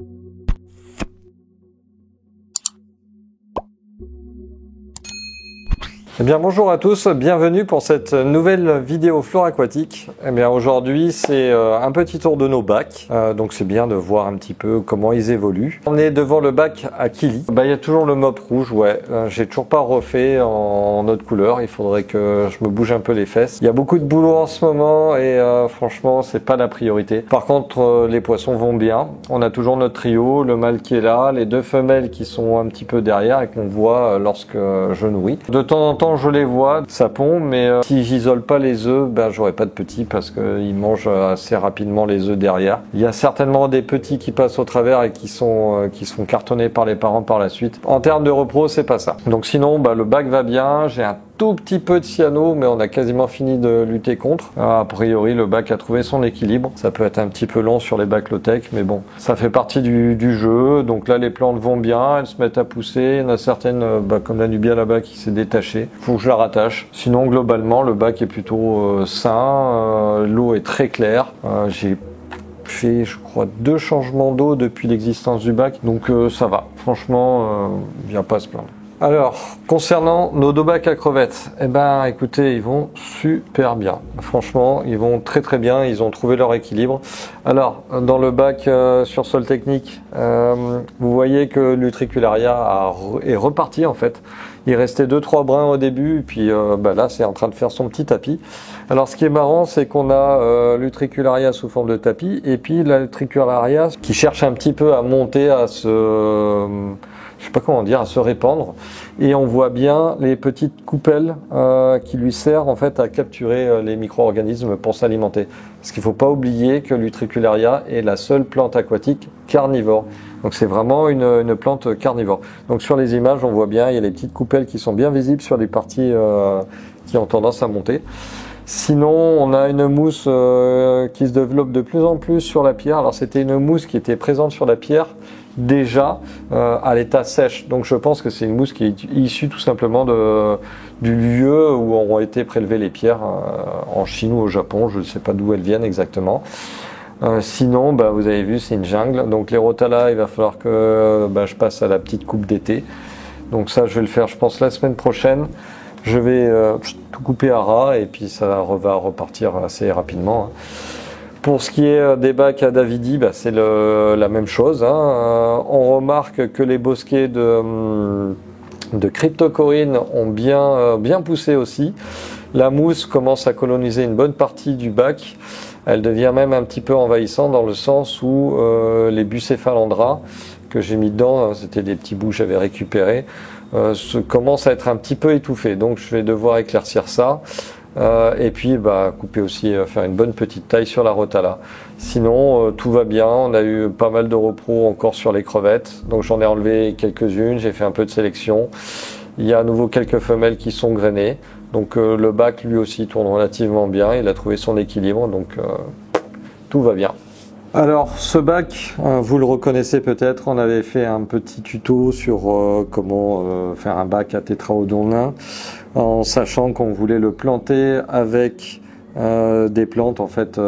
Eh bien bonjour à tous, bienvenue pour cette nouvelle vidéo flore aquatique. Eh bien aujourd'hui c'est un petit tour de nos bacs, donc c'est bien de voir un petit peu comment ils évoluent. On est devant le bac à Kili. Il y a toujours le mop rouge, ouais, j'ai toujours pas refait en autre couleur, il faudrait que je me bouge un peu les fesses. Il y a beaucoup de boulot en ce moment et franchement c'est pas la priorité. Par contre les poissons vont bien, on a toujours notre trio, le mâle qui est là, les deux femelles qui sont un petit peu derrière et qu'on voit lorsque je nourris. De temps en temps je les vois, ça pond, mais si j'isole pas les œufs, j'aurai pas de petits parce qu'ils mangent assez rapidement les œufs derrière. Il y a certainement des petits qui passent au travers et qui sont cartonnés par les parents par la suite. En termes de repro, c'est pas ça. Donc sinon, le bac va bien, j'ai un tout petit peu de cyano, mais on a quasiment fini de lutter contre. A priori, le bac a trouvé son équilibre. Ça peut être un petit peu long sur les bacs low-tech, mais bon, ça fait partie du jeu. Donc là, les plantes vont bien, elles se mettent à pousser. Il y en a certaines, comme la Nubia là-bas, qui s'est détachée. Faut que je la rattache. Sinon, globalement, le bac est plutôt sain. L'eau est très claire. J'ai fait, je crois, 2 changements d'eau depuis l'existence du bac. Donc ça va. Franchement, il n'y a pas à se plaindre. Alors, concernant nos 2 bacs à crevettes, écoutez, ils vont super bien. Franchement, ils vont très très bien, ils ont trouvé leur équilibre. Alors, dans le bac sur sol technique, vous voyez que l'Utricularia est reparti en fait. Il restait 2-3 brins au début, et puis là c'est en train de faire son petit tapis. Alors ce qui est marrant, c'est qu'on a l'Utricularia sous forme de tapis, et puis l'Utricularia qui cherche un petit peu à monter, à se... je sais pas comment dire, à se répandre, et on voit bien les petites coupelles qui lui servent en fait à capturer les micro-organismes pour s'alimenter. Parce qu'il faut pas oublier que l'Utricularia est la seule plante aquatique carnivore. Donc c'est vraiment une plante carnivore. Donc sur les images, on voit bien, il y a les petites coupelles qui sont bien visibles sur les parties qui ont tendance à monter. Sinon, on a une mousse qui se développe de plus en plus sur la pierre. Alors c'était une mousse qui était présente sur la pierre déjà à l'état sèche. Donc je pense que c'est une mousse qui est issue tout simplement du lieu où ont été prélevées les pierres en Chine ou au Japon. Je ne sais pas d'où elles viennent exactement. Sinon, vous avez vu, c'est une jungle. Donc les Rotala, il va falloir que je passe à la petite coupe d'été. Donc ça, je vais le faire, je pense, la semaine prochaine. Je vais tout couper à ras et puis ça va repartir assez rapidement. Pour ce qui est des bacs à Davidi, c'est la même chose. On remarque que les bosquets de cryptocorines ont bien poussé aussi. La mousse commence à coloniser une bonne partie du bac. Elle devient même un petit peu envahissante dans le sens où les bucéphalandras que j'ai mis dedans, c'était des petits bouts que j'avais récupérés, commencent à être un petit peu étouffés. Donc je vais devoir éclaircir ça. Et puis couper aussi, faire une bonne petite taille sur la Rotala. Sinon tout va bien, on a eu pas mal de repro encore sur les crevettes, donc j'en ai enlevé quelques-unes, j'ai fait un peu de sélection. Il y a à nouveau quelques femelles qui sont grainées, donc le bac lui aussi tourne relativement bien, il a trouvé son équilibre, donc tout va bien. Alors ce bac, vous le reconnaissez peut-être, on avait fait un petit tuto sur comment faire un bac à tétraodon nain, en sachant qu'on voulait le planter avec des plantes en fait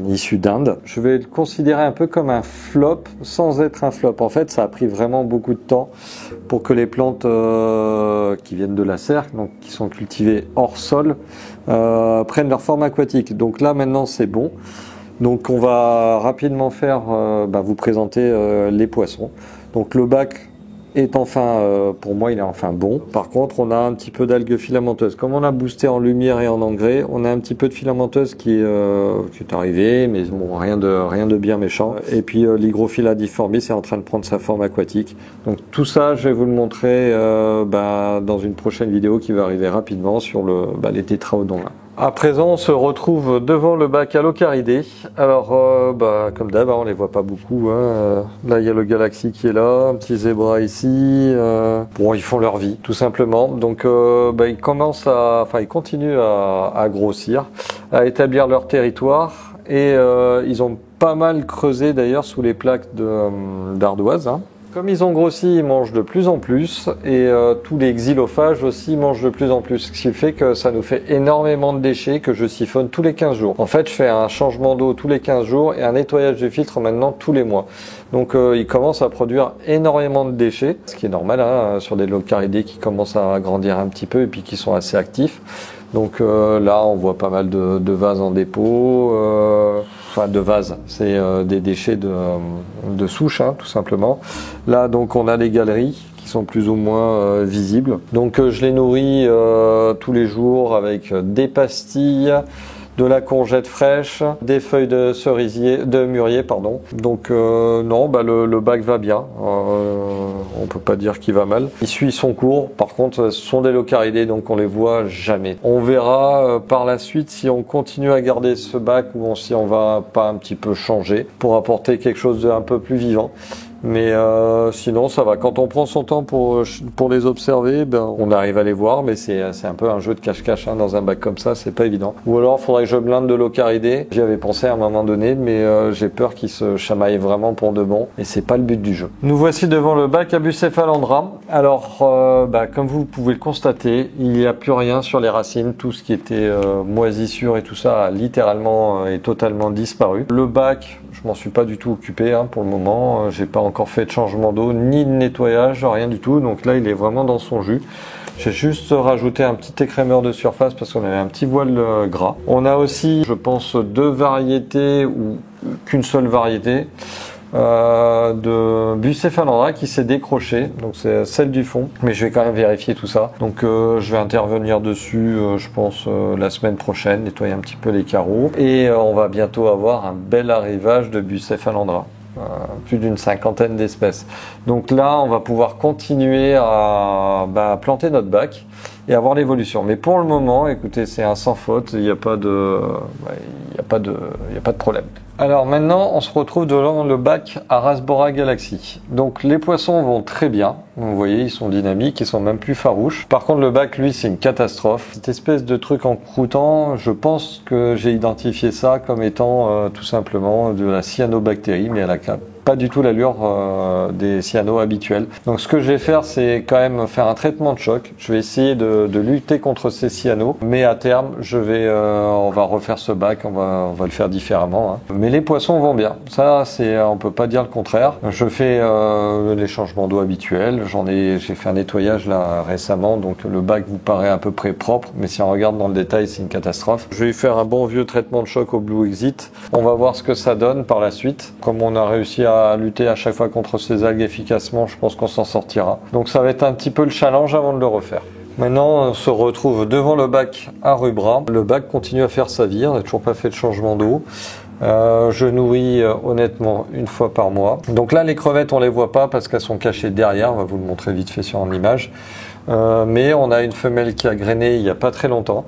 issues d'Inde. Je vais le considérer un peu comme un flop sans être un flop. En fait, ça a pris vraiment beaucoup de temps pour que les plantes qui viennent de la serre, donc qui sont cultivées hors sol, prennent leur forme aquatique. Donc là maintenant c'est bon. Donc on va rapidement faire, vous présenter les poissons. Donc le bac est enfin, pour moi il est enfin bon. Par contre on a un petit peu d'algues filamenteuses. Comme on a boosté en lumière et en engrais, on a un petit peu de filamenteuse qui est arrivée, mais bon, rien de bien méchant. Et puis l'hygrophila difformis est en train de prendre sa forme aquatique. Donc tout ça je vais vous le montrer dans une prochaine vidéo qui va arriver rapidement sur les tétraodons là. À présent, on se retrouve devant le bac à Locaridés. Alors, comme d'hab, on les voit pas beaucoup. Là, il y a le Galaxy qui est là, un petit zébra ici. Bon, ils font leur vie, tout simplement. Donc, ils continuent à grossir, à établir leur territoire, et ils ont pas mal creusé d'ailleurs sous les plaques d'ardoise. Comme ils ont grossi, ils mangent de plus en plus et tous les xylophages aussi mangent de plus en plus, ce qui fait que ça nous fait énormément de déchets que je siphonne tous les 15 jours. En fait, je fais un changement d'eau tous les 15 jours et un nettoyage du filtre maintenant tous les mois. Donc ils commencent à produire énormément de déchets, ce qui est normal hein, sur des locaridés qui commencent à grandir un petit peu et puis qui sont assez actifs. Donc là, on voit pas mal de vases en dépôt. Enfin de vases, c'est des déchets de souche hein, tout simplement. Là donc on a les galeries qui sont plus ou moins visibles. Donc je les nourris tous les jours avec des pastilles, de la courgette fraîche, des feuilles de cerisier, de mûrier pardon. Donc non, bah le bac va bien. On peut pas dire qu'il va mal. Il suit son cours. Par contre, ce sont des locaridés, donc on les voit jamais. On verra par la suite si on continue à garder ce bac ou si on va pas un petit peu changer pour apporter quelque chose d'un peu plus vivant. Mais sinon ça va. Quand on prend son temps pour les observer, ben, on arrive à les voir, mais c'est un peu un jeu de cache-cache hein, dans un bac comme ça, c'est pas évident. Ou alors il faudrait que je blinde de locaridés. J'y avais pensé à un moment donné, mais j'ai peur qu'ils se chamaillent vraiment pour de bon, et c'est pas le but du jeu. Nous voici devant le bac à Bucephalandra. Alors comme vous pouvez le constater, il n'y a plus rien sur les racines. Tout ce qui était moisissure et tout ça a littéralement et totalement disparu. Le bac, je m'en suis pas du tout occupé hein, pour le moment. J'ai pas encore fait de changement d'eau ni de nettoyage, rien du tout. Donc là, il est vraiment dans son jus. J'ai juste rajouté un petit écrémeur de surface parce qu'on avait un petit voile gras. On a aussi, je pense, 2 variétés ou qu'une seule variété de Bucephalandra qui s'est décrochée. Donc c'est celle du fond, mais je vais quand même vérifier tout ça. Donc je vais intervenir dessus, je pense la semaine prochaine, nettoyer un petit peu les carreaux et on va bientôt avoir un bel arrivage de Bucephalandra. Plus d'une 50aine d'espèces. Donc là, on va pouvoir continuer à planter notre bac et avoir l'évolution. Mais pour le moment, écoutez, c'est un sans faute. Il n'y a pas de problème. Alors maintenant, on se retrouve devant le bac Arasbora Galaxy. Donc les poissons vont très bien. Vous voyez, ils sont dynamiques, ils sont même plus farouches. Par contre, le bac, lui, c'est une catastrophe. Cette espèce de truc en croûtant, je pense que j'ai identifié ça comme étant tout simplement de la cyanobactérie, mais elle a pas du tout l'allure des cyanos habituels. Donc ce que je vais faire, c'est quand même faire un traitement de choc. Je vais essayer de lutter contre ces cyanos, mais à terme, on va refaire ce bac, on va le faire différemment. Hein. Mais les poissons vont bien. Ça, on peut pas dire le contraire. Je fais les changements d'eau habituels. J'ai fait un nettoyage là récemment, donc le bac vous paraît à peu près propre, mais si on regarde dans le détail, c'est une catastrophe. Je vais faire un bon vieux traitement de choc au Blue Exit. On va voir ce que ça donne par la suite. Comme on a réussi à lutter à chaque fois contre ces algues efficacement, je pense qu'on s'en sortira. Donc ça va être un petit peu le challenge avant de le refaire. Maintenant, on se retrouve devant le bac à Rubra. Le bac continue à faire sa vie, on n'a toujours pas fait de changement d'eau. Je nourris honnêtement une fois par mois. Donc là, les crevettes, on les voit pas parce qu'elles sont cachées derrière. On va vous le montrer vite fait sur une image. Mais on a une femelle qui a grainé il y a pas très longtemps.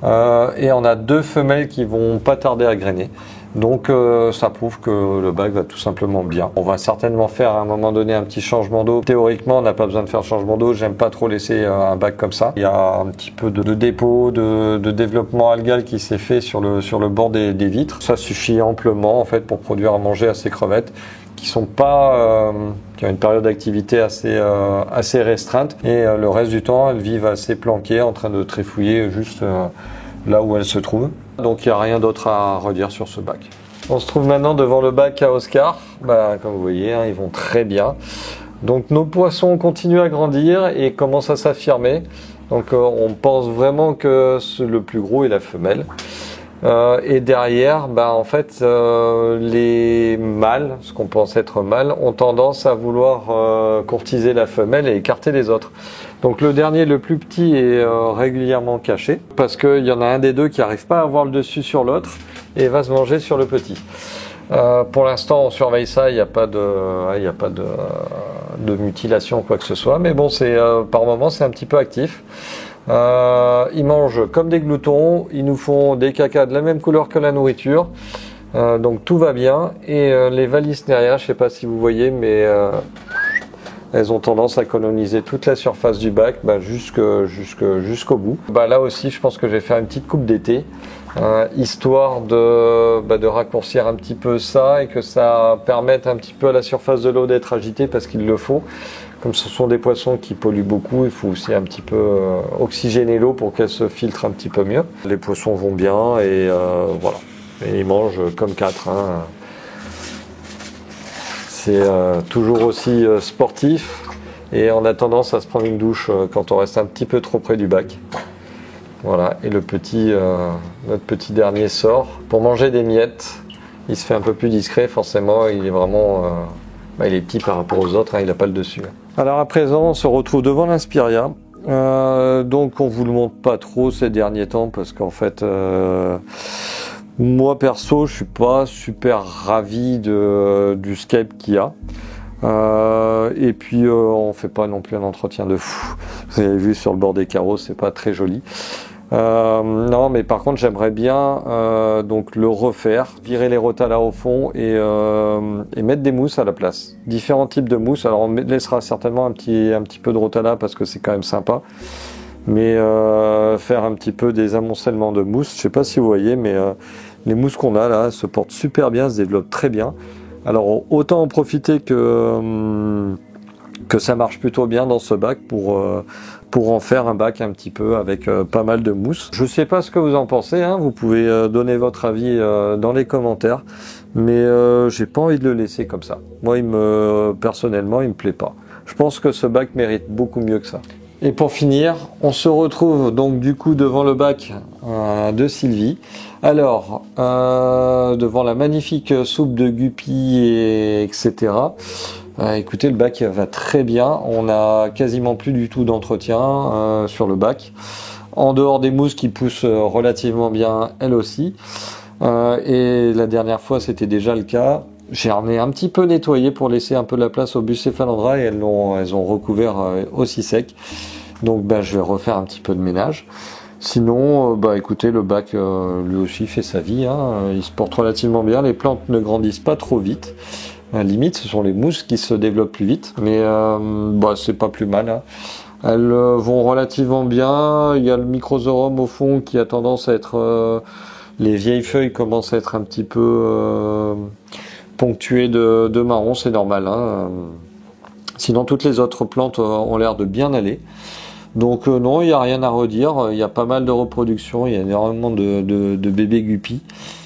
Et on a 2 femelles qui vont pas tarder à grainer. Donc ça prouve que le bac va tout simplement bien. On va certainement faire à un moment donné un petit changement d'eau. Théoriquement, on n'a pas besoin de faire changement d'eau. J'aime pas trop laisser un bac comme ça. Il y a un petit peu de dépôt, de développement algal qui s'est fait sur le bord des vitres. Ça suffit amplement en fait pour produire à manger à ces crevettes qui ont une période d'activité assez restreinte et le reste du temps elles vivent assez planquées en train de trifouiller juste là où elles se trouvent. Donc il n'y a rien d'autre à redire sur ce bac. On se trouve maintenant devant le bac à Oscar. Comme vous voyez, hein, ils vont très bien. Donc nos poissons continuent à grandir et commencent à s'affirmer. Donc on pense vraiment que le plus gros est la femelle. Et derrière, en fait, les mâles, ce qu'on pense être mâles, ont tendance à vouloir courtiser la femelle et écarter les autres. Donc le dernier, le plus petit, est régulièrement caché parce qu'il y en a un des deux qui n'arrive pas à avoir le dessus sur l'autre et va se manger sur le petit. Pour l'instant, on surveille ça, il n'y a pas de mutilation ou quoi que ce soit, mais bon, par moment, c'est un petit peu actif. Ils mangent comme des gloutons, ils nous font des cacas de la même couleur que la nourriture, donc tout va bien. Et les Vallisneria, je ne sais pas si vous voyez, mais elles ont tendance à coloniser toute la surface du bac jusqu'au bout. Là aussi, je pense que je vais faire une petite coupe d'été histoire de raccourcir un petit peu ça et que ça permette un petit peu à la surface de l'eau d'être agitée parce qu'il le faut. Comme ce sont des poissons qui polluent beaucoup, il faut aussi un petit peu oxygéner l'eau pour qu'elle se filtre un petit peu mieux. Les poissons vont bien et voilà. Et ils mangent comme 4. Hein. C'est toujours aussi sportif et on a tendance à se prendre une douche quand on reste un petit peu trop près du bac. Voilà, et notre petit dernier sort. Pour manger des miettes, il se fait un peu plus discret, forcément, il est vraiment... il est petit par rapport aux autres, hein, il n'a pas le dessus. Alors à présent, on se retrouve devant l'Inspiria. Donc on vous le montre pas trop ces derniers temps, parce qu'en fait... moi perso, je suis pas super ravi du scape qu'il y a. Et puis on fait pas non plus un entretien de fou. Vous avez vu sur le bord des carreaux, c'est pas très joli. Non, mais par contre j'aimerais bien donc le refaire, virer les rotalas au fond et mettre des mousses à la place. Différents types de mousses. Alors on laissera certainement un petit peu de rotala parce que c'est quand même sympa. Mais faire un petit peu des amoncellements de mousse, je sais pas si vous voyez, mais les mousses qu'on a là se portent super bien, se développent très bien. Alors autant en profiter que ça marche plutôt bien dans ce bac pour en faire un bac un petit peu avec pas mal de mousse. Je sais pas ce que vous en pensez, hein, vous pouvez donner votre avis dans les commentaires, mais j'ai pas envie de le laisser comme ça. Moi personnellement il me plaît pas. Je pense que ce bac mérite beaucoup mieux que ça. Et pour finir, on se retrouve donc du coup devant le bac de Sylvie. Alors, devant la magnifique soupe de guppies, etc. Écoutez, le bac va très bien. On a quasiment plus du tout d'entretien sur le bac. En dehors des mousses qui poussent relativement bien, elles aussi. Et la dernière fois, c'était déjà le cas. J'en ai un petit peu nettoyé pour laisser un peu de la place au Bucephalandra et elles ont recouvert aussi sec. Donc je vais refaire un petit peu de ménage. Sinon, écoutez, le bac lui aussi fait sa vie. Hein. Il se porte relativement bien. Les plantes ne grandissent pas trop vite. Limite, ce sont les mousses qui se développent plus vite. Mais c'est pas plus mal. Hein. Elles vont relativement bien. Il y a le Microzorum au fond qui a tendance à être... les vieilles feuilles commencent à être un petit peu... ponctué de marron, c'est normal. Hein. Sinon, toutes les autres plantes ont l'air de bien aller. Donc non, il n'y a rien à redire. Il y a pas mal de reproductions. Il y a énormément de bébés guppies.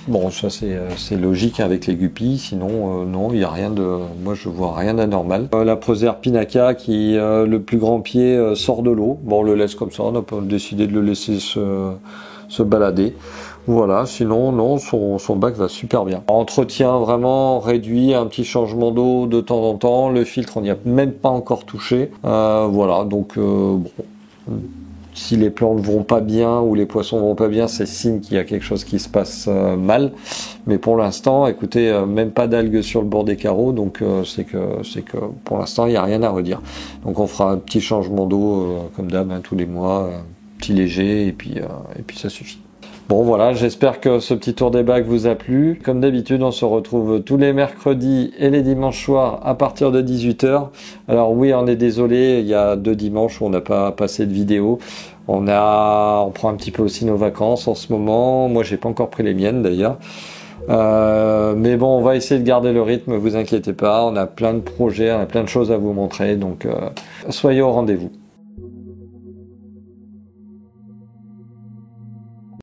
Bon, ça c'est logique avec les guppies. Sinon, non, il n'y a rien de... Moi, je vois rien d'anormal. La Prosère Pinaca qui, le plus grand pied, sort de l'eau. Bon, on le laisse comme ça. On a décidé de le laisser se balader. Voilà, sinon non, son bac va super bien. Entretien vraiment réduit, un petit changement d'eau de temps en temps, le filtre on n'y a même pas encore touché. Voilà, donc bon, si les plantes vont pas bien ou les poissons vont pas bien, c'est signe qu'il y a quelque chose qui se passe mal. Mais pour l'instant, écoutez, même pas d'algues sur le bord des carreaux, donc c'est que pour l'instant il n'y a rien à redire. Donc on fera un petit changement d'eau comme d'hab, hein, tous les mois, petit léger et puis ça suffit. Bon voilà, j'espère que ce petit tour des bacs vous a plu. Comme d'habitude, on se retrouve tous les mercredis et les dimanches soirs à partir de 18h. Alors oui, on est désolé, il y a 2 dimanches où on n'a pas passé de vidéo. On prend un petit peu aussi nos vacances en ce moment. Moi, j'ai pas encore pris les miennes d'ailleurs. Mais bon, on va essayer de garder le rythme, vous inquiétez pas. On a plein de projets, on a plein de choses à vous montrer, donc soyez au rendez-vous.